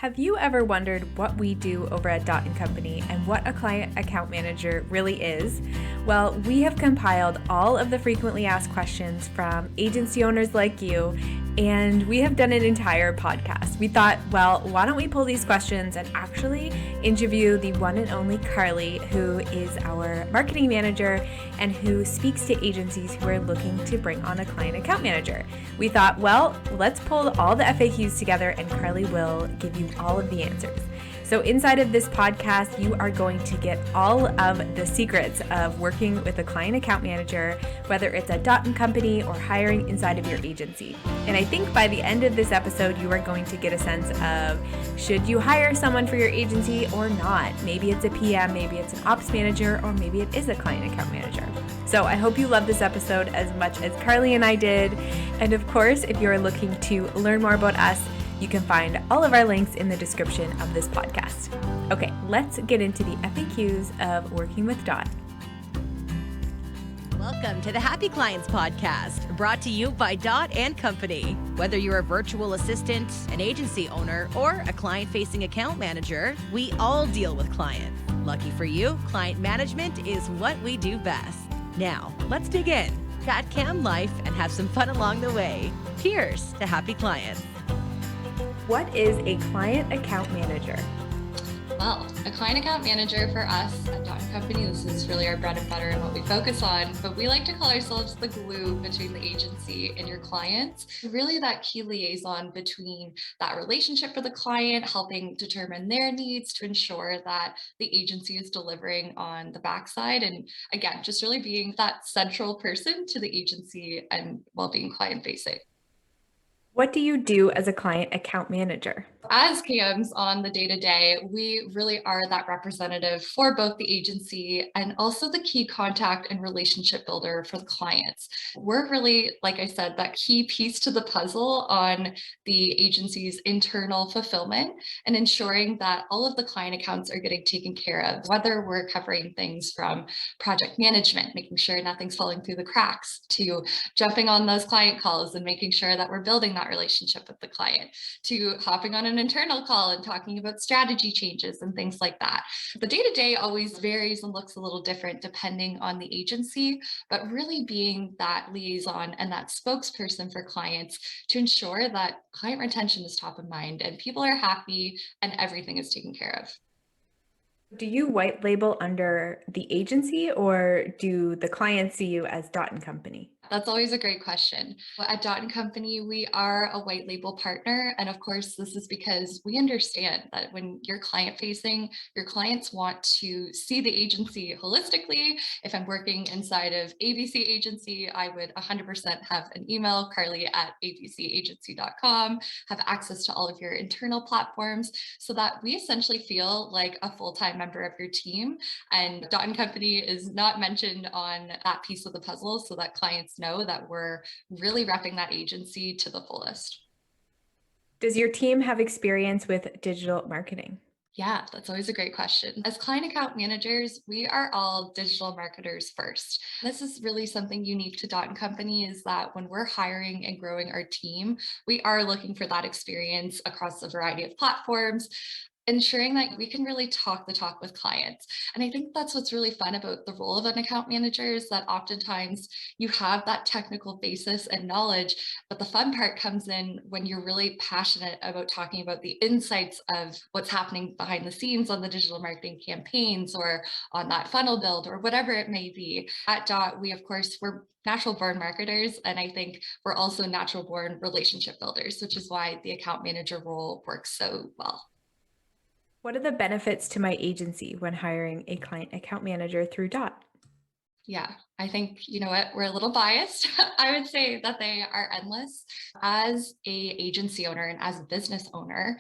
Have you ever wondered what we do over at Dot & Company and what a client account manager really is? Well, we have compiled all of the frequently asked questions from agency owners like you, and we have done an entire podcast. We thought, well, why don't we pull these questions and actually interview the one and only Carly, who is our marketing manager and who speaks to agencies who are looking to bring on a client account manager. We thought, well, let's pull all the FAQs together and Carly will give you all of the answers. So inside of this podcast, you are going to get all of the secrets of working with a client account manager, whether it's at Dot & Company or hiring inside of your agency. And I think by the end of this episode, you are going to get a sense of should you hire someone for your agency or not? Maybe it's a PM, maybe it's an ops manager, or maybe it is a client account manager. So I hope you love this episode as much as Carly and I did. And of course, if you're looking to learn more about us, you can find all of our links in the description of this podcast. Okay, let's get into the FAQs of working with Dot. Welcome to the Happy Clients Podcast, brought to you by Dot & Company. Whether you're a virtual assistant, an agency owner, or a client-facing account manager, we all deal with clients. Lucky for you, client management is what we do best. Now, let's dig in, chat cam life, and have some fun along the way. Cheers to happy clients. What is a client account manager? Well, a client account manager for us at Dot & Company, this is really our bread and butter and what we focus on, but we like to call ourselves the glue between the agency and your clients. Really that key liaison between that relationship with the client, helping determine their needs to ensure that the agency is delivering on the backside. And again, just really being that central person to the agency and while being client facing. What do you do as a client account manager? As PMs on the day-to-day, we really are that representative for both the agency and also the key contact and relationship builder for the clients. We're really, like I said, that key piece to the puzzle on the agency's internal fulfillment and ensuring that all of the client accounts are getting taken care of, whether we're covering things from project management, making sure nothing's falling through the cracks, to jumping on those client calls and making sure that we're building that relationship with the client, to hopping on an internal call and talking about strategy changes and things like that. The day-to-day always varies and looks a little different depending on the agency, but really being that liaison and that spokesperson for clients to ensure that client retention is top of mind and people are happy and everything is taken care of. Do you white label under the agency or do the clients see you as Dot & Company? That's always a great question. At Dot & Company, we are a white label partner. And of course, this is because we understand that when you're client facing, your clients want to see the agency holistically. If I'm working inside of ABC Agency, I would 100% have an email, carly@abcagency.com, have access to all of your internal platforms so that we essentially feel like a full-time member of your team. And Dot & Company is not mentioned on that piece of the puzzle so that clients know that we're really repping that agency to the fullest. Does your team have experience with digital marketing? Yeah, that's always a great question. As client account managers, we are all digital marketers first. This is really something unique to Dot & Company is that when we're hiring and growing our team, we are looking for that experience across a variety of platforms, ensuring that we can really talk the talk with clients. And I think that's what's really fun about the role of an account manager is that oftentimes you have that technical basis and knowledge, but the fun part comes in when you're really passionate about talking about the insights of what's happening behind the scenes on the digital marketing campaigns or on that funnel build or whatever it may be. At Dot, we, of course, we're natural born marketers. And I think we're also natural born relationship builders, which is why the account manager role works so well. What are the benefits to my agency when hiring a client account manager through Dot? Yeah, I think, you know what, we're a little biased. I would say that they are endless. As a agency owner and as a business owner,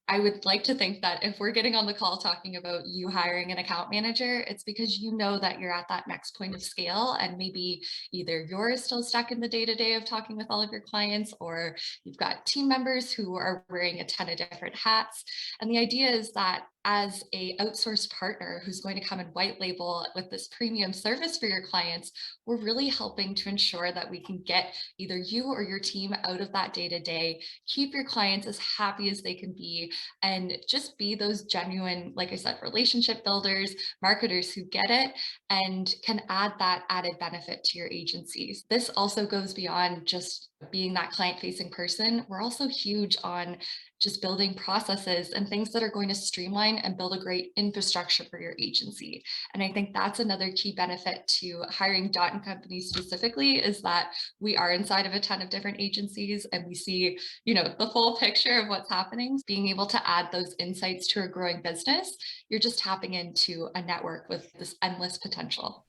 I would like to think that if we're getting on the call talking about you hiring an account manager, it's because you know that you're at that next point of scale and maybe either you're still stuck in the day-to-day of talking with all of your clients or you've got team members who are wearing a ton of different hats. And the idea is that as a outsourced partner who's going to come and white label with this premium service for your clients, we're really helping to ensure that we can get either you or your team out of that day to day, keep your clients as happy as they can be, and just be those genuine, like I said, relationship builders, marketers who get it and can add that added benefit to your agencies. This also goes beyond just being that client facing person. We're also huge on just building processes and things that are going to streamline and build a great infrastructure for your agency. And I think that's another key benefit to hiring Dot and Company specifically, is that we are inside of a ton of different agencies and we see, the full picture of what's happening. Being able to add those insights to a growing business, you're just tapping into a network with this endless potential.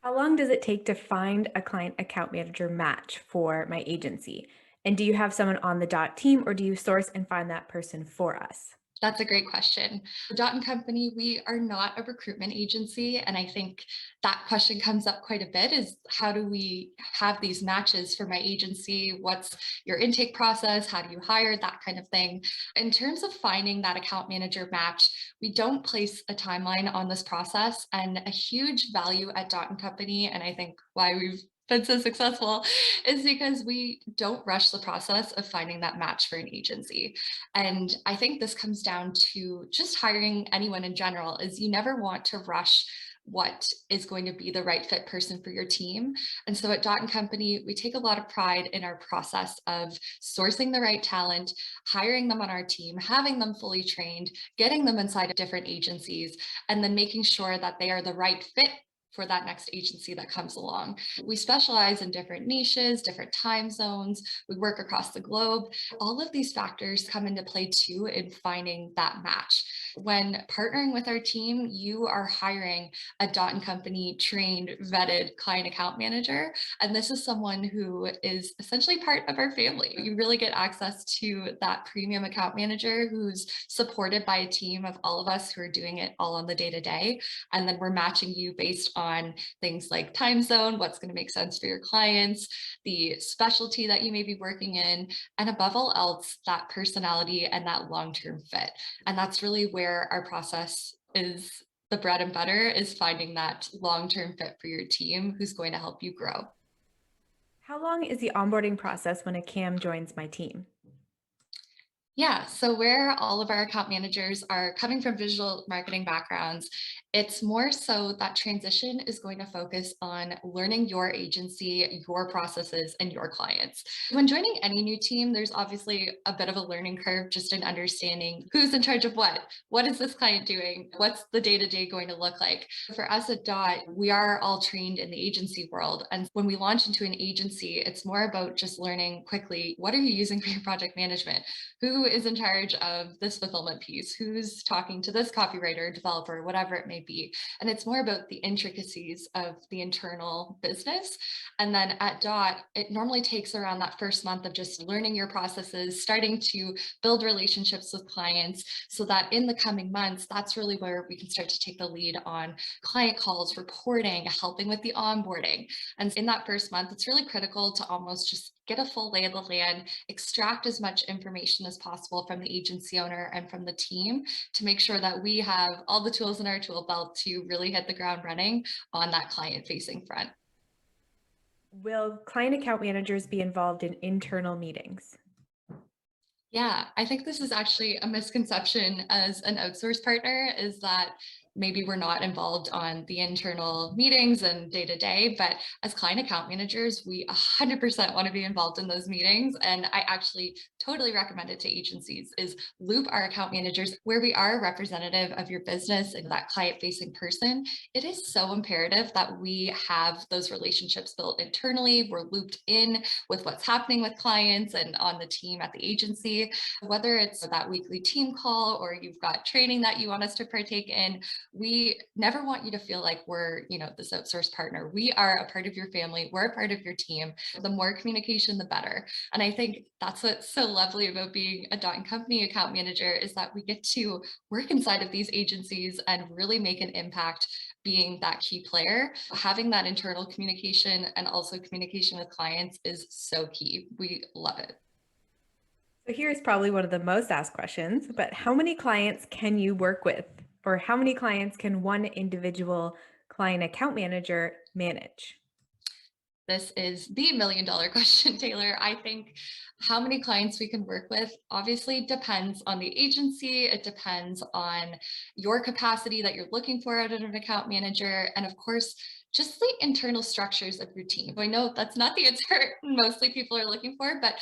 How long does it take to find a client account manager match for my agency? And do you have someone on the Dot team, or do you source and find that person for us? That's a great question. Dot and Company, we are not a recruitment agency. And I think that question comes up quite a bit, is how do we have these matches for my agency? What's your intake process? How do you hire? That kind of thing. In terms of finding that account manager match, we don't place a timeline on this process. And a huge value at Dot and Company, and I think why we've been so successful, is because we don't rush the process of finding that match for an agency. And I think this comes down to just hiring anyone in general, is you never want to rush what is going to be the right fit person for your team. And so at Dot and Company, we take a lot of pride in our process of sourcing the right talent, hiring them on our team, having them fully trained, getting them inside of different agencies, and then making sure that they are the right fit for that next agency that comes along. We specialize in different niches, different time zones. We work across the globe. All of these factors come into play too in finding that match. When partnering with our team, you are hiring a Dot and Company trained, vetted client account manager. And this is someone who is essentially part of our family. You really get access to that premium account manager who's supported by a team of all of us who are doing it all on the day to day. And then we're matching you based on things like time zone, what's going to make sense for your clients, the specialty that you may be working in, and above all else, that personality and that long-term fit. And that's really where our process is. The bread and butter is finding that long-term fit for your team who's going to help you grow. How long is the onboarding process when a CAM joins my team? Yeah, so where all of our account managers are coming from visual marketing backgrounds, it's more so that transition is going to focus on learning your agency, your processes, and your clients. When joining any new team, there's obviously a bit of a learning curve just in understanding who's in charge of what is this client doing, what's the day-to-day going to look like. For us at Dot, we are all trained in the agency world. And when we launch into an agency, it's more about just learning quickly, what are you using for your project management? Who is in charge of this fulfillment piece? Who's talking to this copywriter, developer, whatever it may be? And it's more about the intricacies of the internal business. And then at Dot, it normally takes around that first month of just learning your processes, starting to build relationships with clients, so that in the coming months, that's really where we can start to take the lead on client calls, reporting, helping with the onboarding. And in that first month, it's really critical to almost just get a full lay of the land, extract as much information as possible from the agency owner and from the team to make sure that we have all the tools in our tool belt to really hit the ground running on that client facing front. Will client account managers be involved in internal meetings? Yeah, I think this is actually a misconception as an outsource partner, is that maybe we're not involved on the internal meetings and day to day, but as client account managers, we 100% want to be involved in those meetings. And I actually totally recommend it to agencies, is loop our account managers where we are a representative of your business and that client facing person. It is so imperative that we have those relationships built internally. We're looped in with what's happening with clients and on the team at the agency, whether it's that weekly team call or you've got training that you want us to partake in. We never want you to feel like we're, this outsourced partner. We are a part of your family. We're a part of your team. The more communication, the better. And I think that's what's so lovely about being a Dot and Company account manager, is that we get to work inside of these agencies and really make an impact, being that key player. Having that internal communication and also communication with clients is so key. We love it. So here's probably one of the most asked questions, but how many clients can you work with? Or how many clients can one individual client account manager manage? This is the $1 million question, Taylor. I think how many clients we can work with obviously depends on the agency. It depends on your capacity that you're looking for out of an account manager. And of course, just the internal structures of your team. I know that's not the answer mostly people are looking for, but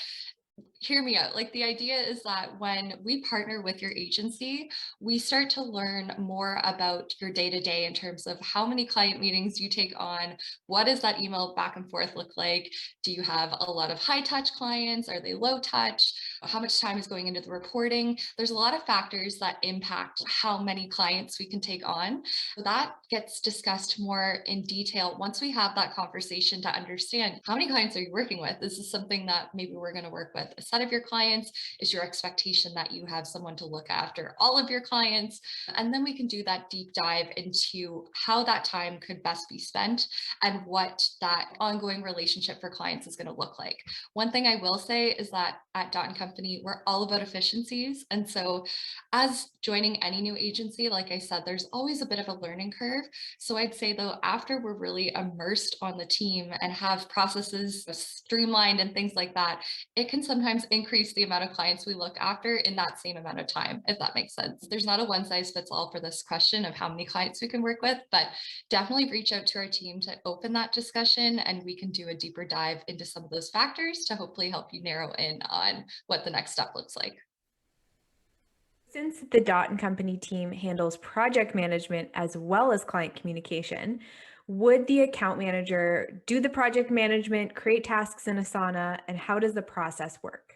hear me out. Like the idea is that when we partner with your agency, we start to learn more about your day to day in terms of how many client meetings you take on. What does that email back and forth look like? Do you have a lot of high touch clients? Are they low touch? How much time is going into the reporting? There's a lot of factors that impact how many clients we can take on. That gets discussed more in detail once we have that conversation to understand how many clients are you working with? This is something that maybe we're going to work with a set of your clients. Is your expectation that you have someone to look after all of your clients? And then we can do that deep dive into how that time could best be spent and what that ongoing relationship for clients is going to look like. One thing I will say is that at Dot and Company, we're all about efficiencies. And so as joining any new agency, like I said, there's always a bit of a learning curve. So I'd say though, after we're really immersed on the team and have processes streamlined and things like that, it can sometimes increase the amount of clients we look after in that same amount of time, if that makes sense. There's not a one size fits all for this question of how many clients we can work with, but definitely reach out to our team to open that discussion and we can do a deeper dive into some of those factors to hopefully help you narrow in on what the next step looks like. Since the Dot and Company team handles project management as well as client communication, would the account manager do the project management, create tasks in Asana, and how does the process work?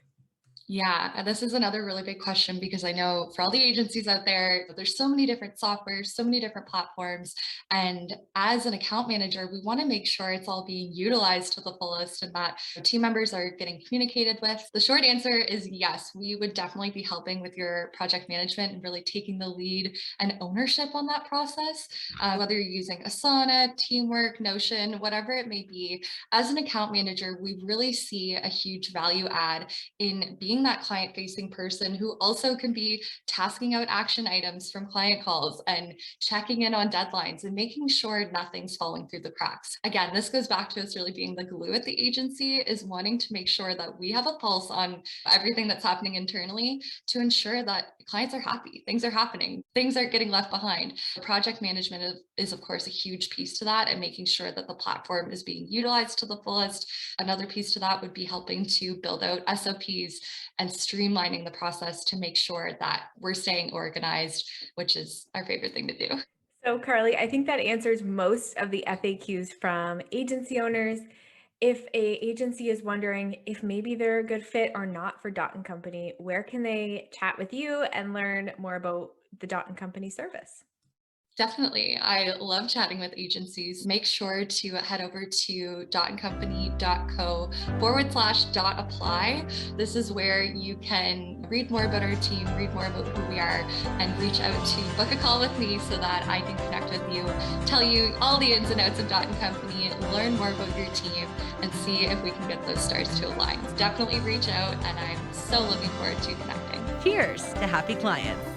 Yeah, and this is another really big question because I know for all the agencies out there, there's so many different softwares, so many different platforms. And as an account manager, we want to make sure it's all being utilized to the fullest and that team members are getting communicated with. The short answer is yes, we would definitely be helping with your project management and really taking the lead and ownership on that process, whether you're using Asana, Teamwork, Notion, whatever it may be. As an account manager, we really see a huge value add in being that client facing person who also can be tasking out action items from client calls and checking in on deadlines and making sure nothing's falling through the cracks. Again, this goes back to us really being the glue at the agency, is wanting to make sure that we have a pulse on everything that's happening internally to ensure that clients are happy, things are happening, things aren't getting left behind. Project management is of course a huge piece to that, and making sure that the platform is being utilized to the fullest. Another piece to that would be helping to build out SOPs and streamlining the process to make sure that we're staying organized, which is our favorite thing to do. So, Carly, I think that answers most of the FAQs from agency owners. If a agency is wondering if maybe they're a good fit or not for Dot and Company, where can they chat with you and learn more about the Dot and Company service? Definitely. I love chatting with agencies. Make sure to head over to dotandcompany.co/.apply. This is where you can read more about our team, read more about who we are, and reach out to book a call with me so that I can connect with you, tell you all the ins and outs of Dot and Company, learn more about your team, and see if we can get those stars to align. Definitely reach out, and I'm so looking forward to connecting. Cheers to happy clients.